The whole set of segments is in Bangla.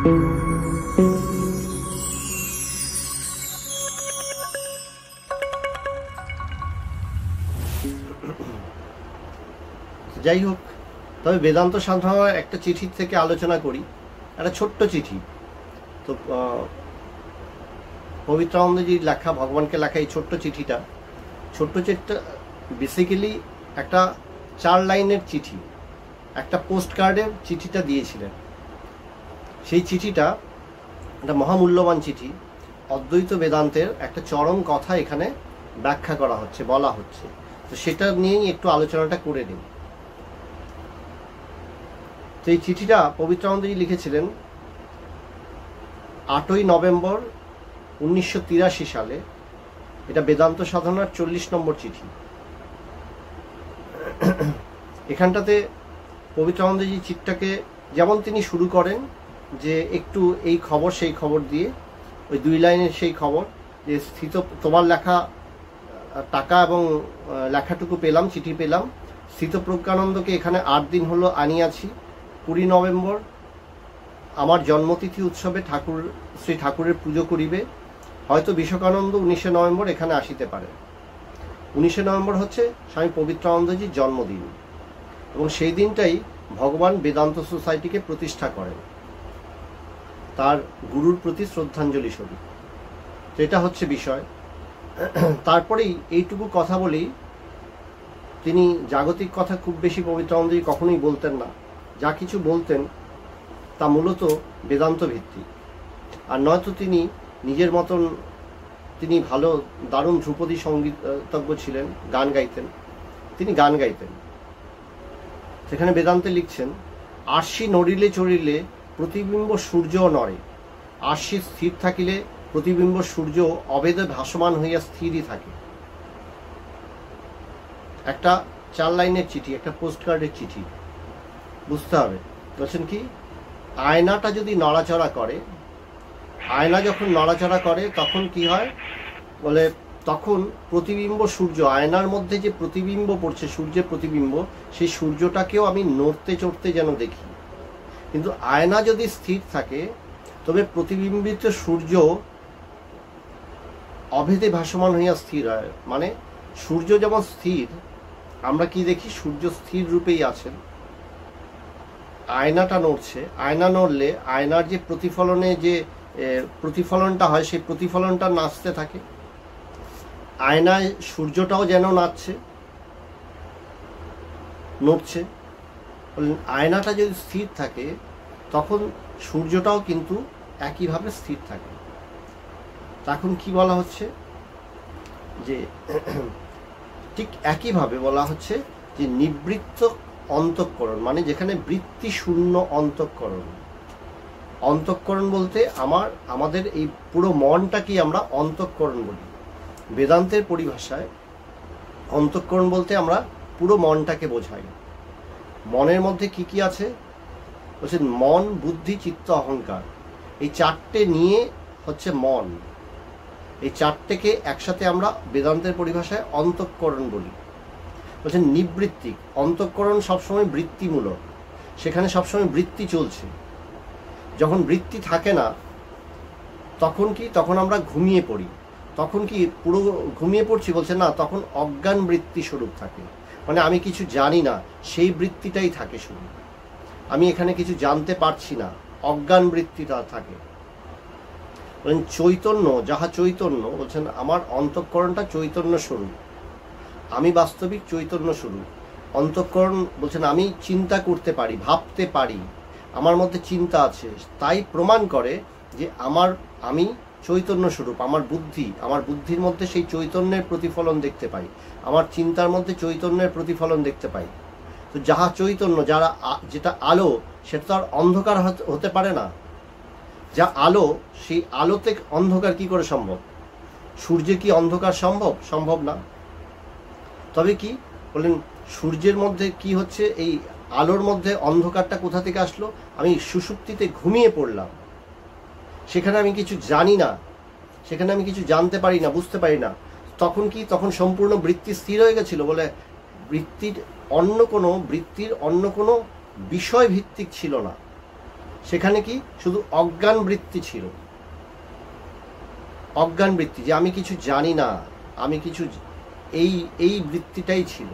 যাই হোক, তবে বেদান্ত সাধনার একটা চিঠি থেকে আলোচনা করি, একটা ছোট্ট চিঠি। তো পবিত্রানন্দজির লেখা, ভগবানকে লেখা এই ছোট্ট চিঠিটা বেসিক্যালি একটা 4 লাইনের চিঠি, একটা পোস্ট কার্ডের চিঠিটা দিয়েছিলেন। সেই চিঠিটা একটা মহামূল্যবান চিঠি, অদ্বৈত বেদান্তের একটা চরম কথা এখানে ব্যাখ্যা করা হচ্ছে, বলা হচ্ছে। তো সেটা নিয়েই একটু আলোচনাটা করে নিন। তো এই চিঠিটা পবিত্রানন্দজি লিখেছিলেন 8ই নভেম্বর 1983 সালে। এটা বেদান্ত সাধনার 40 নম্বর চিঠি। এখানটাতে পবিত্রানন্দজি চিঠিটাকে যেমন তিনি শুরু করেন যে একটু এই খবর সেই খবর দিয়ে, ওই 2 লাইনের সেই খবর যে স্থিত তোমার লেখা টাকা এবং লেখাটুকু পেলাম, চিঠি পেলাম। স্থিতপ্রজ্ঞানন্দকে এখানে 8 দিন হলো আনিয়াছি। 20 নভেম্বর আমার জন্মতিথি উৎসবে শ্রী ঠাকুরের পুজো করিবে। হয়তো বিশ্বকানন্দ 19 নভেম্বর এখানে আসিতে পারে। 19 নভেম্বর হচ্ছে স্বামী পবিত্রানন্দজির জন্মদিন, এবং সেই দিনটাই ভগবান বেদান্ত সোসাইটিকে প্রতিষ্ঠা করেন তার গুরুর প্রতি শ্রদ্ধাঞ্জলি স্বরূপ। এটা হচ্ছে বিষয়। তারপরেই এইটুকু কথা বলি, তিনি জাগতিক কথা খুব বেশি পবিত্রানন্দজি কখনোই বলতেন না। যা কিছু বলতেন তা মূলত বেদান্ত ভিত্তিক। আর নয়তো তিনি নিজের মতন, তিনি ভালো দারুণ ধ্রুপদী সঙ্গীতজ্ঞ ছিলেন, গান গাইতেন, তিনি গান গাইতেন। সেখানে বেদান্তে লিখছেন, আরশি নড়িলে চড়িলে প্রতিবিম্ব সূর্য নড়ে, আরশি স্থির থাকিলে প্রতিবিম্ব সূর্য অভেদে ভাসমান হইয়া স্থিরই থাকে। একটা 4 লাইনের চিঠি, একটা পোস্ট কার্ডের চিঠি, বুঝতে হবে। বলছেন কি, আয়নাটা যদি নড়াচড়া করে, আয়না যখন নড়াচড়া করে তখন কি হয় বলে, তখন প্রতিবিম্ব সূর্য, আয়নার মধ্যে যে প্রতিবিম্ব পড়ছে, সূর্যের প্রতিবিম্ব, সেই সূর্যটাকেও আমি নড়তে চড়তে যেন দেখি। কিন্তু আয়না যদি স্থির থাকে তবে প্রতিবিম্বিত সূর্য অভেদে ভাসমান হইয়া স্থির হয়। মানে সূর্য যেমন স্থির, আমরা কি দেখি, সূর্য স্থির রূপেই আছেন। আয়নাটা নড়ছে, আয়না নড়লে আয়নার যে প্রতিফলনে যে প্রতিফলনটা হয়, সেই প্রতিফলনটা নাচতে থাকে। আয়নায় সূর্যটাও যেন নাচছে, নড়ছে। আয়নাটা যদি স্থির থাকে তখন সূর্যটাও কিন্তু একইভাবে স্থির থাকে। তখন কি বলা হচ্ছে যে ঠিক একইভাবে বলা হচ্ছে যে নিবৃত্ত অন্তঃকরণ, মানে যেখানে বৃত্তি শূন্য অন্তঃকরণ। অন্তঃকরণ বলতে আমাদের এই পুরো মনটাকেই আমরা অন্তঃকরণ বলি। বেদান্তের পরিভাষায় অন্তঃকরণ বলতে আমরা পুরো মনটাকে বোঝাই। মনের মধ্যে কি কি আছে বলছেন, মন, বুদ্ধি, চিত্ত, অহংকার, এই 4টে নিয়ে হচ্ছে মন। এই 4টেকে একসাথে আমরা বেদান্তের পরিভাষায় অন্তঃকরণ বলি। বলছেন নিবৃত্তিক, অন্তঃকরণ সবসময় বৃত্তিমূলক, সেখানে সবসময় বৃত্তি চলছে। যখন বৃত্তি থাকে না তখন কি, তখন আমরা ঘুমিয়ে পড়ি। তখন কি পুরো ঘুমিয়ে পড়ছি বলছে না, তখন অজ্ঞান বৃত্তি স্বরূপ থাকে। মানে আমি কিছু জানি না, সেই বৃত্তিটাই থাকে শুধু। আমি এখানে কিছু জানতে পারছি না, অজ্ঞান বৃত্তিটা থাকে। বলেন চৈতন্য, যাহা চৈতন্য, বলছেন আমার অন্তঃকরণটা চৈতন্য স্বরূপ, আমি বাস্তবিক চৈতন্য স্বরূপ। অন্তঃকরণ বলছেন আমি চিন্তা করতে পারি, ভাবতে পারি, আমার মধ্যে চিন্তা আছে, তাই প্রমাণ করে যে আমি চৈতন্য স্বরূপ। আমার বুদ্ধির মধ্যে সেই চৈতন্যের প্রতিফলন দেখতে পাই, আমার চিন্তার মধ্যে চৈতন্যের প্রতিফলন দেখতে পাই। তো যাহা চৈতন্য, যেটা আলো, সেটা তো আর অন্ধকার হতে পারে না। যা আলো, সেই আলোতে অন্ধকার কি করে সম্ভব? সূর্যে কি অন্ধকার সম্ভব? সম্ভব না। তবে কি বলেন, সূর্যের মধ্যে কি হচ্ছে, এই আলোর মধ্যে অন্ধকারটা কোথা থেকে আসলো? আমি সুষুপ্তিতে ঘুমিয়ে পড়লাম, সেখানে আমি কিছু জানি না, সেখানে আমি কিছু জানতে পারি না, বুঝতে পারি না। তখন কি, তখন সম্পূর্ণ বৃত্তি স্থির হয়ে গেছিল বলে বৃত্তির অন্য কোনো বিষয় ভিত্তিক ছিল না। সেখানে কি শুধু অজ্ঞান বৃত্তি ছিল, অজ্ঞান বৃত্তি, যে আমি কিছু জানি না, আমি কিছু, এই বৃত্তিটাই ছিল।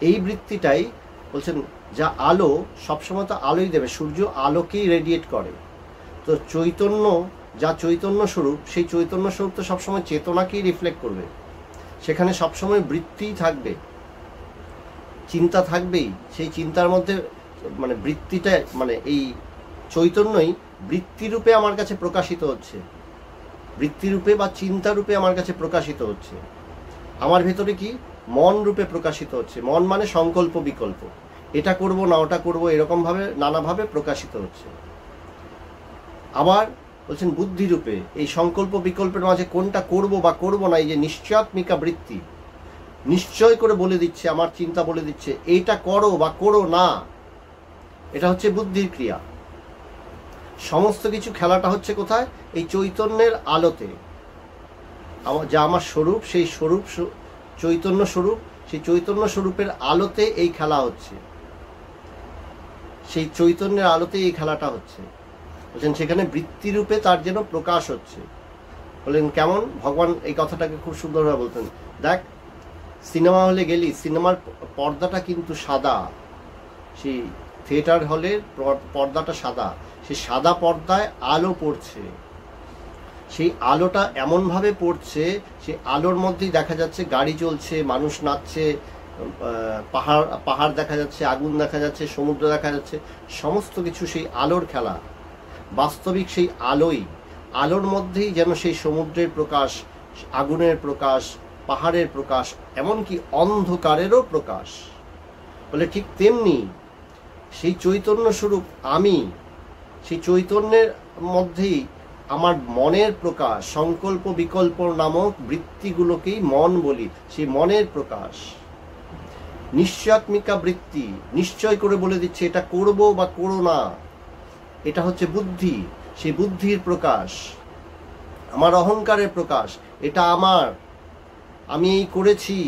এই বৃত্তিটাই বলছেন, যা আলো সবসময় তো আলোই দেবে, সূর্য আলোকেই রেডিয়েট করে। তো চৈতন্য, যা চৈতন্য স্বরূপ, সেই চৈতন্য স্বরূপ তো সবসময় চেতনাকেই রিফ্লেক্ট করবে। সেখানে সবসময় বৃত্তিই থাকবে, চিন্তা থাকবেই। সেই চিন্তার মধ্যে মানে বৃত্তিটা, মানে এই চৈতন্যই বৃত্তিরূপে আমার কাছে প্রকাশিত হচ্ছে, বৃত্তিরূপে বা চিন্তারূপে আমার কাছে প্রকাশিত হচ্ছে। আমার ভেতরে কি মন রূপে প্রকাশিত হচ্ছে। মন মানে সংকল্প বিকল্প, এটা করব না ওটা করব, এরকমভাবে নানাভাবে প্রকাশিত হচ্ছে। আবার বলছেন বুদ্ধি রূপে এই সংকল্প বিকল্পের মাঝে কোনটা করব বা করব না, এই যে নিশ্চয়াত্মিকা বৃত্তি নিশ্চয় করে বলে দিচ্ছে, আমার চিন্তা বলে দিচ্ছে এইটা করো বা করো না, এটা হচ্ছে বুদ্ধির ক্রিয়া। সমস্ত কিছু খেলাটা হচ্ছে কোথায়? এই চৈতন্যের আলোতে। যা আমার স্বরূপ, সেই স্বরূপ চৈতন্য স্বরূপ, সেই চৈতন্য স্বরূপের আলোতে এই খেলা হচ্ছে, সেই চৈতন্যের আলোতে এই খেলাটা হচ্ছে। বলছেন সেখানে বৃত্তিরূপে তার যেন প্রকাশ হচ্ছে। বললেন কেমন? ভগবান এই কথাটাকে খুব সুন্দরভাবে বলতেন, দেখ সিনেমা হলে গেলি, সিনেমার পর্দাটা কিন্তু সাদা, সেই থিয়েটার হলের পর্দাটা সাদা, সেই সাদা পর্দায় আলো পড়ছে, সেই আলোটা এমনভাবে পড়ছে, সেই আলোর মধ্যেই দেখা যাচ্ছে গাড়ি চলছে, মানুষ নাচছে, পাহাড় দেখা যাচ্ছে, আগুন দেখা যাচ্ছে, সমুদ্র দেখা যাচ্ছে, সমস্ত কিছু সেই আলোর খেলা। বাস্তবিক সেই আলোই, আলোর মধ্যেই যেন সেই সমুদ্রের প্রকাশ, আগুনের প্রকাশ, পাহাড়ের প্রকাশ, এমনকি অন্ধকারেরও প্রকাশ। বলে ঠিক তেমনি সেই চৈতন্য স্বরূপ আমি, সেই চৈতন্যের মধ্যেই আমার মনের প্রকাশ, সংকল্প বিকল্প নামক বৃত্তিগুলোকেই মন বলি, সেই মনের প্রকাশ। নিশ্চয়াত্মিকা বৃত্তি নিশ্চয় করে বলে দিচ্ছে এটা করব বা করো না, এটা হচ্ছে বুদ্ধি, সেই বুদ্ধির প্রকাশ। আমার অহংকারের প্রকাশ, এটা আমার, আমি এই করেছি,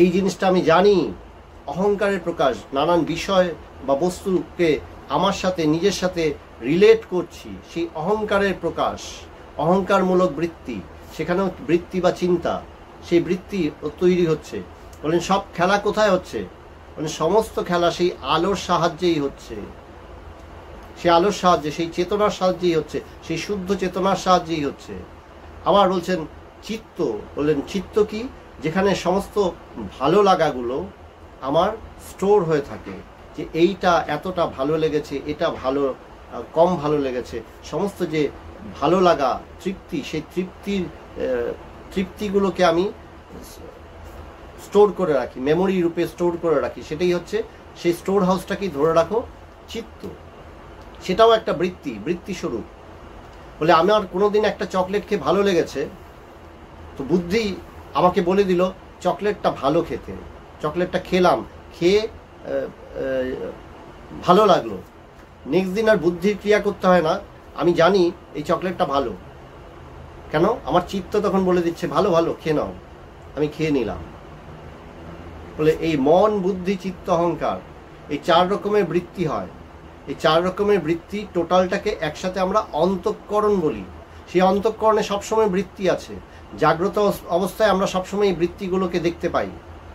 এই জিনিসটা আমি জানি, অহংকারের প্রকাশ। নানান বিষয় বা বস্তুকে আমার সাথে, নিজের সাথে রিলেট করছি, সেই অহংকারের প্রকাশ, অহংকারমূলক বৃত্তি। সেখানেও বৃত্তি বা চিন্তা, সেই বৃত্তি তৈরি হচ্ছে। বলেন সব খেলা কোথায় হচ্ছে? মানে সমস্ত খেলা সেই আলোর সাহায্যেই হচ্ছে, সেই আলোর সাহায্যে, সেই চেতনার সাহায্যেই হচ্ছে, সেই শুদ্ধ চেতনার সাহায্যেই হচ্ছে। আবার বলছেন চিত্ত, বললেন চিত্ত কি? যেখানে সমস্ত ভালো লাগাগুলো আমার স্টোর হয়ে থাকে, যে এইটা এতটা ভালো লেগেছে, এটা ভালো, কম ভালো লেগেছে, সমস্ত যে ভালো লাগা, তৃপ্তি, সেই তৃপ্তিগুলোকে আমি স্টোর করে রাখি, মেমোরি রূপে স্টোর করে রাখি। সেটাই হচ্ছে সেই স্টোর হাউসটাকেই ধরে রাখো চিত্ত। সেটাও একটা বৃত্তি, বৃত্তিস্বরূপ। বলে আমার কোনোদিন একটা চকলেট খেয়ে ভালো লেগেছে, তো বুদ্ধি আমাকে বলে দিল চকলেটটা ভালো খেতে, চকলেটটা খেলাম, খেয়ে ভালো লাগলো। নেক্সট দিন আর বুদ্ধির ক্রিয়া করতে হয় না, আমি জানি এই চকলেটটা ভালো। কেন? আমার চিত্ত তখন বলে দিচ্ছে ভালো ভালো, খেয়ে নাও, আমি খেয়ে নিলাম। বলে এই মন, বুদ্ধি, চিত্ত, অহংকার, এই 4 রকমের বৃত্তি হয়। এই 4 রকমের বৃত্তি টোটালটাকে একসাথে আমরা অন্তঃকরণ বলি। সেই অন্তঃকরণে সবসময় বৃত্তি আছে। জাগ্রত অবস্থায় আমরা সবসময় এই বৃত্তিগুলোকে দেখতে পাই,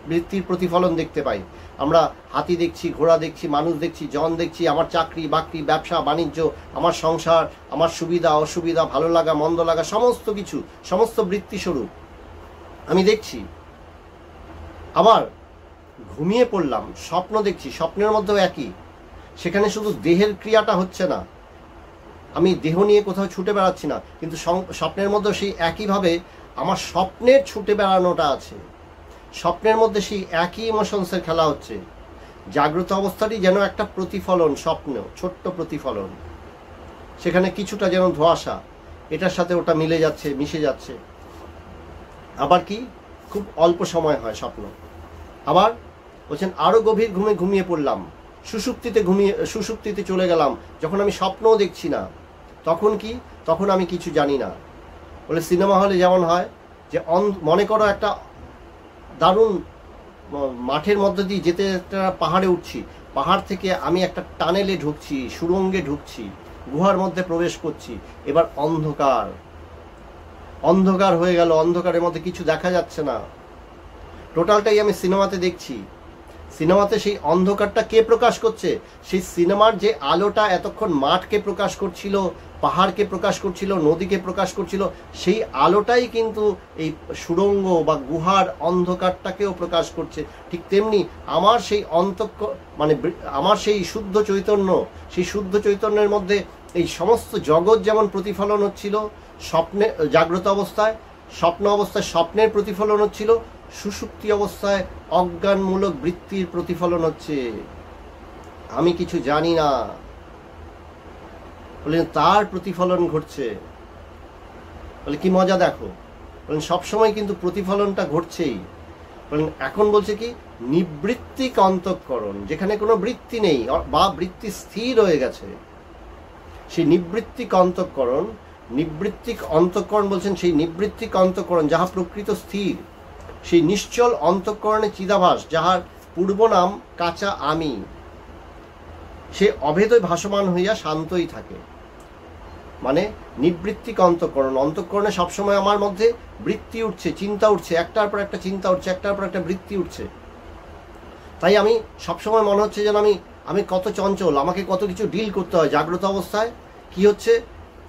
বৃত্তির প্রতিফলন দেখতে পাই। আমরা হাতি দেখছি, ঘোড়া দেখছি, মানুষ দেখছি, জন দেখছি, আমার চাকরি বাকরি, ব্যবসা বাণিজ্য, আমার সংসার, আমার সুবিধা অসুবিধা, ভালো লাগা মন্দ লাগা, সমস্ত কিছু, সমস্ত বৃত্তিস্বরূপ আমি দেখছি। আবার ঘুমিয়ে পড়লাম, স্বপ্ন দেখছি, স্বপ্নের মধ্যেও একই। সেখানে শুধু দেহের ক্রিয়াটা হচ্ছে না, আমি দেহ নিয়ে কোথাও ছুটে বেড়াচ্ছি না, কিন্তু স্বপ্নের মধ্যে সেই একইভাবে আমার স্বপ্নের ছুটে বেড়ানোটা আছে। স্বপ্নের মধ্যে সেই একই ইমোশনসের খেলা হচ্ছে। জাগ্রত অবস্থারই যেন একটা প্রতিফলন, স্বপ্ন ছোট্ট প্রতিফলন, সেখানে কিছুটা যেন ধোঁয়াশা, এটার সাথে ওটা মিলে যাচ্ছে, মিশে যাচ্ছে। আবার কি খুব অল্প সময় হয় স্বপ্ন। আবার বলছেন আরও গভীর ঘুমে ঘুমিয়ে পড়লাম, সুষুপ্তিতে চলে গেলাম, যখন আমি স্বপ্নও দেখছি না, তখন কি? তখন আমি কিছু জানি না। বলে সিনেমা হলে যেমন হয় যে মনে করো একটা দারুণ মাঠের মধ্যে দিয়ে যেতে যেতে পাহাড়ে উঠছি, পাহাড় থেকে আমি একটা টানেলে ঢুকছি, সুড়ঙ্গে ঢুকছি, গুহার মধ্যে প্রবেশ করছি, এবার অন্ধকার, অন্ধকার হয়ে গেল, অন্ধকারের মধ্যে কিছু দেখা যাচ্ছে না। টোটালটাই আমি সিনেমাতে দেখছি। সিনেমাতে সেই অন্ধকারটা কে প্রকাশ করছে? সেই সিনেমার যে আলোটা এতক্ষণ মাঠকে প্রকাশ করছিল, পাহাড়কে প্রকাশ করছিল, নদীকে প্রকাশ করছিল, সেই আলোটাই কিন্তু এই সুড়ঙ্গ বা গুহার অন্ধকারটাকেও প্রকাশ করছে। ঠিক তেমনি আমার সেই আমার সেই শুদ্ধ চৈতন্য, সেই শুদ্ধ চৈতন্যের মধ্যে এই সমস্ত জগৎ যেমন প্রতিফলন হচ্ছিল স্বপ্নে, জাগ্রত অবস্থায়, স্বপ্ন অবস্থায় স্বপ্নের প্রতিফলন হচ্ছিল, সুষুপ্তি অবস্থায় অজ্ঞানমূলক বৃত্তির প্রতিফলন হচ্ছে। আমি কিছু জানি না বলেন, তার প্রতিফলন ঘটছে। বলে কি মজা দেখো, বলেন সবসময় কিন্তু প্রতিফলনটা ঘটছেই। বলেন এখন বলছে কি নিবৃত্তিক অন্তঃকরণ, যেখানে কোনো বৃত্তি নেই বা বৃত্তি স্থির হয়ে গেছে, সেই নিবৃত্তিক অন্তঃকরণ, নিবৃত্তিক অন্তঃকরণ বলছেন সেই নিবৃত্তিক অন্তঃকরণ যাহা প্রকৃত স্থির, সেই নিশ্চল অন্তঃকরণে চিদাভাস যাহার পূর্ব নাম কাঁচা আমি, সে অভেদই ভাসমান হইয়া শান্তই থাকে। মানে নিবৃত্তিক অন্তঃকরণ, অন্তঃকরণে সবসময় আমার মধ্যে বৃত্তি উঠছে, চিন্তা উঠছে, একটার পর একটা চিন্তা উঠছে, একটার পর একটা বৃত্তি উঠছে। তাই আমি সবসময় মনে হচ্ছে যেন আমি কত চঞ্চল, আমাকে কত কিছু ডিল করতে হয়। জাগ্রত অবস্থায় কি হচ্ছে,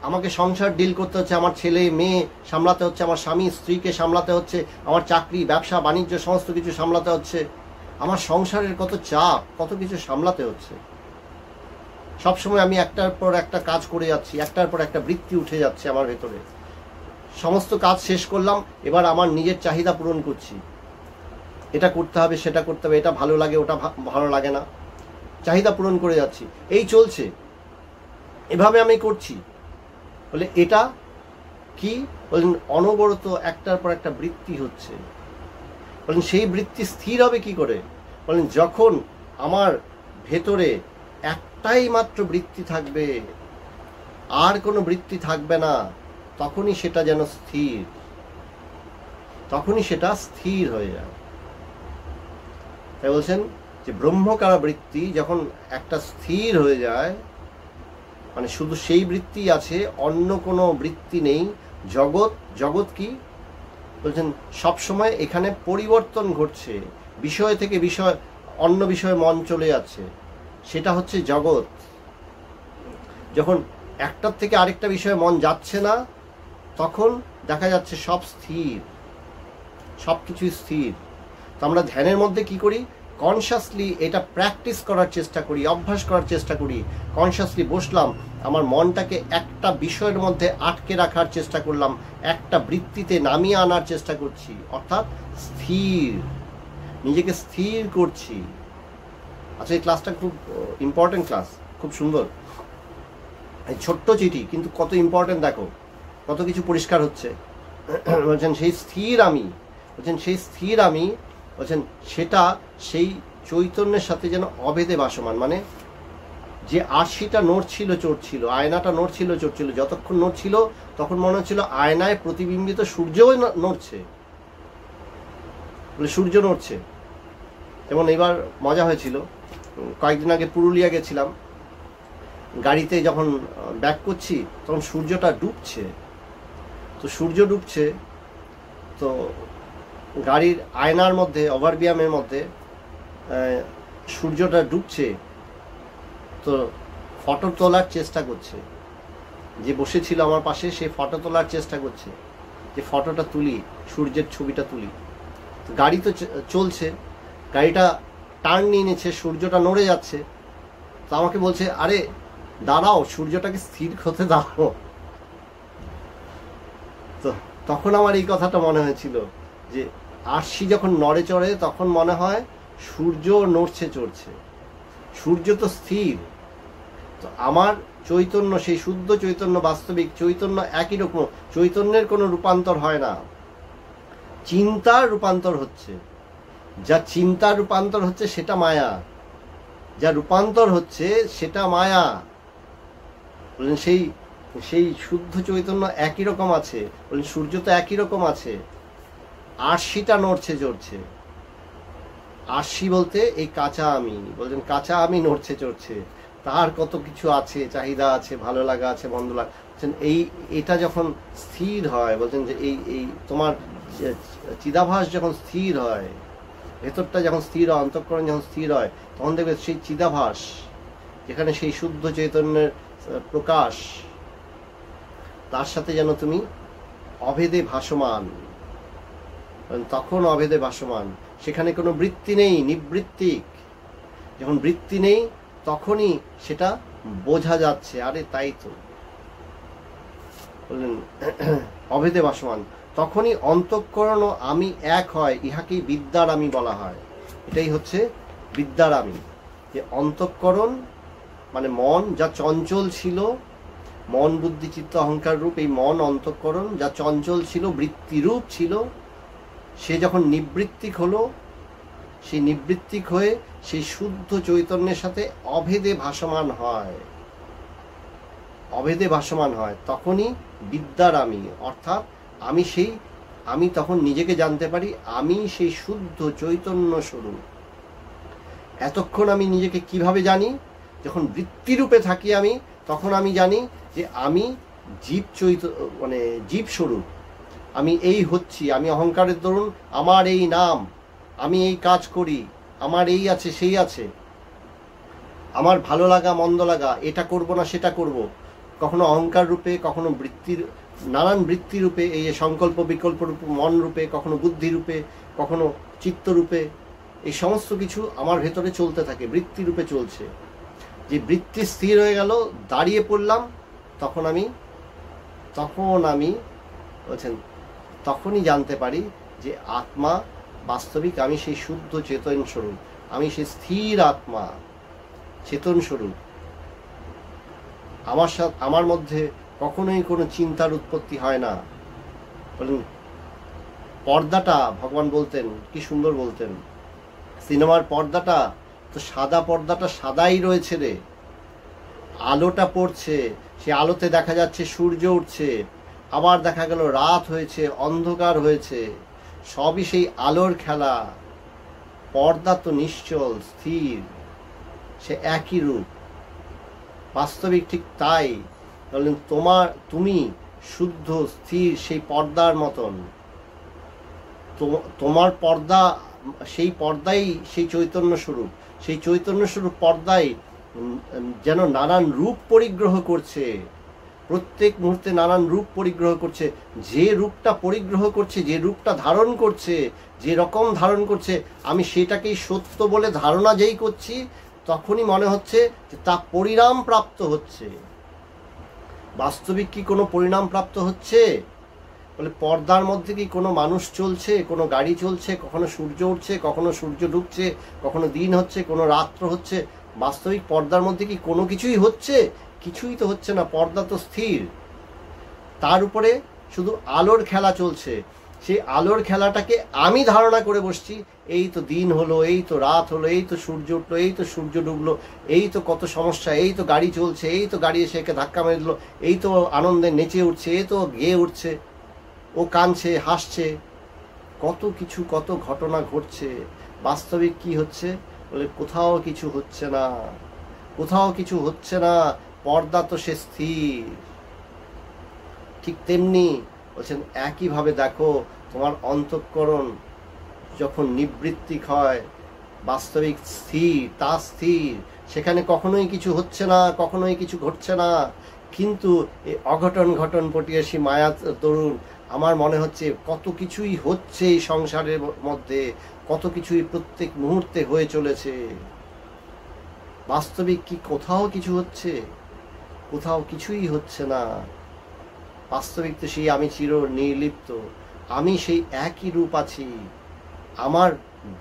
আমাকে সংসার ডিল করতে হচ্ছে, আমার ছেলে মেয়ে সামলাতে হচ্ছে, আমার স্বামী স্ত্রীকে সামলাতে হচ্ছে, আমার চাকরি ব্যবসা বাণিজ্য সমস্ত কিছু সামলাতে হচ্ছে, আমার সংসারের কত চাপ, কত কিছু সামলাতে হচ্ছে। সবসময় আমি একটার পর একটা কাজ করে যাচ্ছি, একটার পর একটা বৃত্তি উঠে যাচ্ছে আমার ভেতরে। সমস্ত কাজ শেষ করলাম, এবার আমার নিজের চাহিদা পূরণ করছি, এটা করতে হবে সেটা করতে হবে, এটা ভালো লাগে ওটা ভালো লাগে না, চাহিদা পূরণ করে যাচ্ছি, এই চলছে, এভাবে আমি করছি। বলে এটা কি বলেন, অনবরত একটার পর একটা বৃত্তি হচ্ছে। বলেন সেই বৃত্তি স্থির হবে কি করে? বলেন যখন আমার ভেতরে একটাই মাত্র বৃত্তি থাকবে, আর কোনো বৃত্তি থাকবে না, তখনই সেটা যেন স্থির, তখনই সেটা স্থির হয়ে যায়। তাই বলছেন যে ব্রহ্মকারা বৃত্তি যখন একটা স্থির হয়ে যায়, মানে শুধু সেই বৃত্তি আছে, অন্য কোনো বৃত্তি নেই। জগৎ, জগৎ কি বলছেন, সবসময় এখানে পরিবর্তন ঘটছে, বিষয় থেকে বিষয়, অন্য বিষয়ে মন চলে যাচ্ছে, সেটা হচ্ছে জগৎ। যখন একটার থেকে আরেকটা বিষয়ে মন যাচ্ছে না, তখন দেখা যাচ্ছে সব স্থির, সব কিছুই স্থির। তো আমরা ধ্যানের মধ্যে কি করি, কনসিয়াসলি এটা প্র্যাকটিস করার চেষ্টা করি, অভ্যাস করার চেষ্টা করি। কনসিয়াসলি বসলাম, আমার মনটাকে একটা বিষয়ের মধ্যে আটকে রাখার চেষ্টা করলাম, একটা বৃত্তিতে নামিয়ে আনার চেষ্টা করছি, অর্থাৎ স্থির, নিজেকে স্থির করছি। আচ্ছা, এই ক্লাসটা খুব ইম্পর্টেন্ট ক্লাস, খুব সুন্দর। এই ছোট্ট চিঠি কিন্তু কত ইম্পর্টেন্ট, দেখো কত কিছু পরিষ্কার হচ্ছে। বলছেন সেই স্থির আমি, বলছেন সেই স্থির আমি, বলছেন সেটা সেই চৈতন্যের সাথে যেন অভেদে ভাসমান। মানে যে আরশিটা নড়ছিল চড়ছিল, আয়নাটা নড়ছিল চড়ছিল, যতক্ষণ নড়ছিল তখন মনে হচ্ছিল আয়নায় প্রতিবিম্বিত সূর্যও নড়ছে, বলে সূর্য নড়ছে। যেমন এবার মজা হয়েছিল, কয়েকদিন আগে পুরুলিয়া গেছিলাম, গাড়িতে যখন ব্যাক করছি তখন সূর্যটা ডুবছে। তো সূর্য ডুবছে, তো গাড়ির আয়নার মধ্যে, ওভারভিয়ামের মধ্যে সূর্যটা ডুবছে, তো ফটো তোলার চেষ্টা করছে। যে বসেছিল আমার পাশে সে ফটো তোলার চেষ্টা করছে, যে ফটোটা তুলি, সূর্যের ছবিটা তুলি। গাড়ি তো চলছে, গাড়িটা টার্ন নিয়ে নিচ্ছে, সূর্যটা নড়ে যাচ্ছে। তো আমাকে বলছে, আরে দাঁড়াও, সূর্যটাকে স্থির হতে দাও। তো তখন আমার এই কথাটা মনে হয়েছিল যে আরশি যখন নড়ে চড়ে তখন মনে হয় সূর্য নড়ছে চড়ছে, সূর্য তো স্থির। তো আমার চৈতন্য, সেই শুদ্ধ চৈতন্য, বাস্তবিক চৈতন্য একই রকম, চৈতন্যের কোনো রূপান্তর হয় না, চিন্তার রূপান্তর হচ্ছে। যা চিন্তার রূপান্তর হচ্ছে সেটা মায়া, যা রূপান্তর হচ্ছে সেটা মায়া। বলেন সেই সেই শুদ্ধ চৈতন্য একই রকম আছে, বলেন সূর্য তো একই রকম আছে, আরশিটা নড়ছে চড়ছে। আরশি বলতে এই কাঁচা আমি, বলছেন কাঁচা আমি নড়ছে চড়ছে, তার কত কিছু আছে, চাহিদা আছে, ভালো লাগা আছে, মন্দ লাগা। এই এটা যখন স্থির হয়, বলছেন যে এই তোমার চিদাভাস যখন স্থির হয়, ভেতরটা যখন স্থির হয়, অন্তঃকরণ যখন স্থির হয়, তখন দেখবে সেই চিদাভাস যেখানে সেই শুদ্ধ চৈতন্যের প্রকাশ, তার সাথে যেন তুমি অভেদে ভাসমান, তখন অভেদে ভাসমান। সেখানে কোনো বৃত্তি নেই, নিবৃত্তিক। যখন বৃত্তি নেই তখনই সেটা বোঝা যাচ্ছে, আরে তাই তো, বললেন অভেদে ভাসমান। তখনই অন্তঃকরণ ও আমি এক হয়, ইহাকেই বিদ্যার আমি বলা হয়। এটাই হচ্ছে বিদ্যার আমি, যে অন্তঃকরণ মানে মন যা চঞ্চল ছিল, মন বুদ্ধি চিত্ত অহংকার রূপ এই মন অন্তঃকরণ যা চঞ্চল ছিল, বৃত্তিরূপ ছিল, সে যখন নিবৃত্তিক হলো, সেই নিবৃত্তিক হয়ে সেই শুদ্ধ চৈতন্যের সাথে অভেদে ভাসমান হয়, অভেদে ভাসমান হয়, তখনই বিদ্যার আমি, অর্থাৎ আমি তখন নিজেকে জানতে পারি, আমি সেই শুদ্ধ চৈতন্য স্বরূপ। এতক্ষণ আমি নিজেকে কিভাবে জানি? যখন বৃত্তিরূপে থাকি আমি, তখন আমি জানি যে আমি জীব মানে জীব স্বরূপ, আমি এই হচ্ছি, আমি অহংকারের দরুন আমার এই নাম, আমি এই কাজ করি, আমার এই আছে সেই আছে, আমার ভালো লাগা মন্দ লাগা, এটা করব না সেটা করব, কখনো অহংকার রূপে, কখনো বৃত্তির নানান বৃত্তি রূপে, এই যে সংকল্প বিকল্প রূপে মন রূপে, কখনো বুদ্ধি রূপে, কখনো চিত্ত রূপে, এই সমস্ত কিছু আমার ভেতরে চলতে থাকে, বৃত্তি রূপে চলছে। যে বৃত্তি স্থির হয়ে গেল, দাঁড়িয়ে পড়লাম, তখন আমি বলছেন তখনই জানতে পারি যে আত্মা বাস্তবিক আমি সেই শুদ্ধ চেতন স্বরূপ, আমি সেই স্থির আত্মা চেতন স্বরূপ। আমার মধ্যে কখনোই কোনো চিন্তার উৎপত্তি হয় না। বলেন পর্দাটা, ভগবান বলতেন কি সুন্দর বলতেন, সিনেমার পর্দাটা তো সাদা, পর্দাটা সাদাই রয়েছে রে, আলোটা পড়ছে, সে আলোতে দেখা যাচ্ছে সূর্য উঠছে, আবার দেখা গেল রাত হয়েছে, অন্ধকার হয়েছে, সবই সেই আলোর খেলা। পর্দা তো নিশ্চল স্থির, সে একই রূপ, বাস্তবিক ঠিক তাই। বললেন তুমি শুদ্ধ স্থির সেই পর্দার মতন, তোমার পর্দা, সেই পর্দাই সেই চৈতন্য স্বরূপ, সেই চৈতন্য স্বরূপ পর্দাই যেন নানান রূপ পরিগ্রহ করছে, প্রত্যেক মুহূর্তে নানান রূপ পরিগ্রহ করছে। যে রূপটা পরিগ্রহ করছে, যে রূপটা ধারণ করছে, যে রকম ধারণ করছে, আমি সেটাকেই সত্য বলে ধারণা যেই করছি, তখনই মনে হচ্ছে যে তা পরিণাম প্রাপ্ত হচ্ছে। বাস্তবিক কি কোনো পরিণাম প্রাপ্ত হচ্ছে? বলে পর্দার মধ্যে কি কোনো মানুষ চলছে, কোনো গাড়ি চলছে, কখনো সূর্য উঠছে, কখনো সূর্য ডুবছে, কখনো দিন হচ্ছে, কোনো রাত্র হচ্ছে, বাস্তবিক পর্দার মধ্যে কি কোনো কিছুই হচ্ছে? কিছুই তো হচ্ছে না, পর্দা তো স্থির, তার উপরে শুধু আলোর খেলা চলছে। সেই আলোর খেলাটাকে আমি ধারণা করে বসছি, এই তো দিন হলো, এই তো রাত হলো, এই তো সূর্য উঠলো, এই তো সূর্য ডুবলো, এই তো কত সমস্যা, এই তো গাড়ি চলছে, এই তো গাড়ি এসে একে ধাক্কা মেরে দিল, এই তো আনন্দে নেচে উঠছে, এই তো গেয়ে উঠছে, ও কাঁদছে হাসছে, কত কিছু, কত ঘটনা ঘটছে। বাস্তবিক কি হচ্ছে? বলে কোথাও কিছু হচ্ছে না, কোথাও কিছু হচ্ছে না, পর্দা তো সে স্থির। ঠিক তেমনি বলছেন একইভাবে দেখো, তোমার অন্তঃকরণ যখন নিবৃত্তিক হয়, বাস্তবিক স্থির, তা স্থির, সেখানে কখনোই কিছু হচ্ছে না, কখনোই কিছু ঘটছে না, কিন্তু এই অঘটন ঘটন পটিয়াসী মায়া তরুণ, আমার মনে হচ্ছে কত কিছুই হচ্ছে এই সংসারের মধ্যে, কত কিছুই প্রত্যেক মুহূর্তে হয়ে চলেছে। বাস্তবিক কি কোথাও কিছু হচ্ছে? কোথাও কিছুই হচ্ছে না। বাস্তবিক তো সেই আমি চির নির্লিপ্ত, আমি সেই একই রূপ আছি। আমার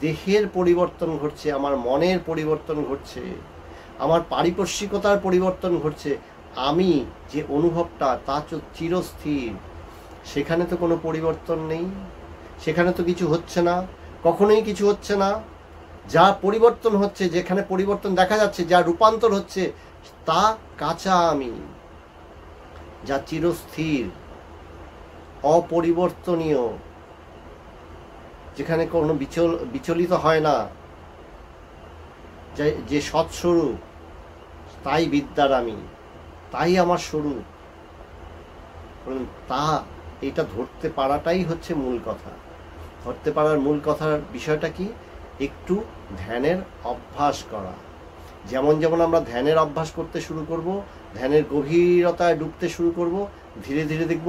দেহের পরিবর্তন ঘটছে, আমার মনের পরিবর্তন ঘটছে, আমার পারিপার্শ্বিকতার পরিবর্তন ঘটছে, আমি যে অনুভবটা তা চিরস্থির, সেখানে তো কোনো পরিবর্তন নেই, সেখানে তো কিছু হচ্ছে না, কখনোই কিছু হচ্ছে না। যা পরিবর্তন হচ্ছে, যেখানে পরিবর্তন দেখা যাচ্ছে, যা রূপান্তর হচ্ছে, তা কাঁচা আমি, যা চিরস্থির অপরিবর্তনীয়, যেখানে কোনো বিচলিত হয় না, যে সৎস্বরূপ, তাই বিদ্যার আমি, তাই আমার স্বরূপ, তা এটা ধরতে পারাটাই হচ্ছে মূল কথা। ধরতে পারার মূল কথার বিষয়টা কি? একটু ধ্যানের অভ্যাস করা। যেমন যেমন আমরা ধ্যানের অভ্যাস করতে শুরু করব, ধ্যানের গভীরতায় ডুবতে শুরু করব, ধীরে ধীরে দেখব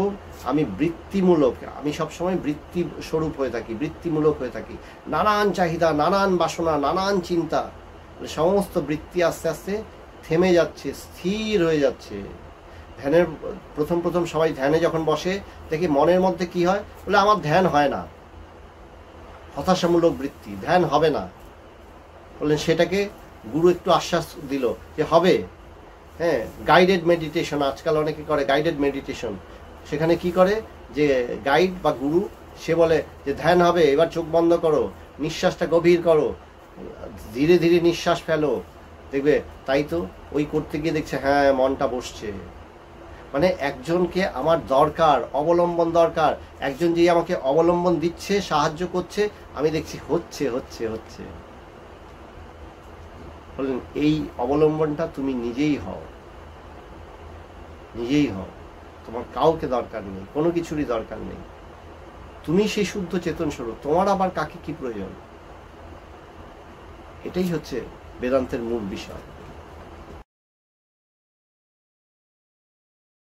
আমি বৃত্তিমূলক, আমি সবসময় বৃত্তি স্বরূপ হয়ে থাকি, বৃত্তিমূলক হয়ে থাকি। নানান চাহিদা, নানান বাসনা, নানান চিন্তা, সমস্ত বৃত্তি আস্তে আস্তে থেমে যাচ্ছে, স্থির হয়ে যাচ্ছে। ধ্যানের প্রথম প্রথম সবাই ধ্যানে যখন বসে দেখি মনের মধ্যে কি হয়, বলে আমার ধ্যান হয় না, হতাশামূলক বৃত্তি, ধ্যান হবে না। বললেন সেটাকে গুরু একটু আশ্বাস দিল যে হবে। হ্যাঁ, গাইডেড মেডিটেশন আজকাল অনেকে করে, গাইডেড মেডিটেশন। সেখানে কি করে যে গাইড বা গুরু সে বলে যে ধ্যান হবে, এবার চোখ বন্ধ করো, নিঃশ্বাসটা গভীর করো, ধীরে ধীরে নিঃশ্বাস ফেলো, দেখবে তাই তো ওই করতে গিয়ে দেখছে হ্যাঁ মনটা বসছে। মানে একজনকে আমার দরকার, অবলম্বন দরকার, একজন যে আমাকে অবলম্বন দিচ্ছে, সাহায্য করছে, আমি দেখছি হচ্ছে হচ্ছে হচ্ছে। বললেন এই অবলম্বনটা তুমি নিজেই হও, নিজেই হও, তোমার কাউকে দরকার নেই, কোনো কিছুরই দরকার নেই। তুমি সেই শুদ্ধ চেতন স্বরূপ, তোমার আবার কাকে কি প্রয়োজন? এটাই হচ্ছে বেদান্তের মূল বিষয়।